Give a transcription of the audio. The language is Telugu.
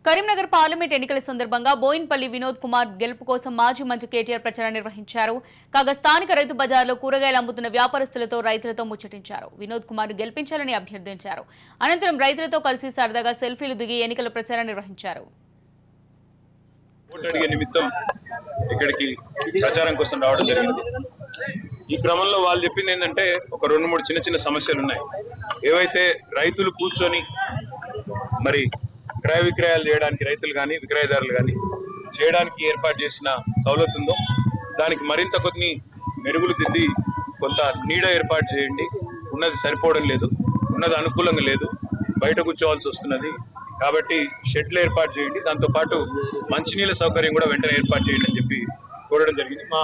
కరీంనగర్ పార్లమెంట్ ఎన్నికల సందర్భంగా బోయిన్పల్లి వినోద్ కుమార్ గెలుపు కోసం మాజీ మంత్రి కేటీఆర్ ప్రచారం నిర్వహించారు. కాగా స్థానిక రైతు బజార్లో కూరగాయలు అమ్ముతున్న వ్యాపారస్తులతో రైతులతో ముచ్చటించారు. వినోద్ కుమార్ గెలిపించాలని అభ్యర్థించారు. అనంతరం రైతులతో కలిసి సరదాగా సెల్ఫీలు దిగి ఎన్నికల ప్రచారం నిర్వహించారు. ఇక్కడికి ప్రచారం కోసం రావడం జరిగింది. ఈ క్రమంలో వాళ్ళు చెప్పింది ఏంటంటే ఒక 2-3 చిన్న చిన్న సమస్యలు ఉన్నాయి. ఏవైతే రైతులు కూర్చొని మరి క్రయ విక్రయాలు చేయడానికి రైతులు కానీ విక్రయదారులు కానీ చేయడానికి ఏర్పాటు చేసిన సౌలత్ ఉందో దానికి మరింత కొన్ని మెరుగులు దిద్ది కొంత నీడ ఏర్పాటు చేయండి. ఉన్నది సరిపోవడం లేదు, ఉన్నది అనుకూలంగా లేదు, బయట కూర్చోవాల్సి వస్తున్నది. కాబట్టి షెడ్లు ఏర్పాటు చేయండి, దాంతోపాటు మంచినీళ్ళ సౌకర్యం కూడా వెంటనే ఏర్పాటు చేయండి అని చెప్పి కోరడం జరిగింది. మా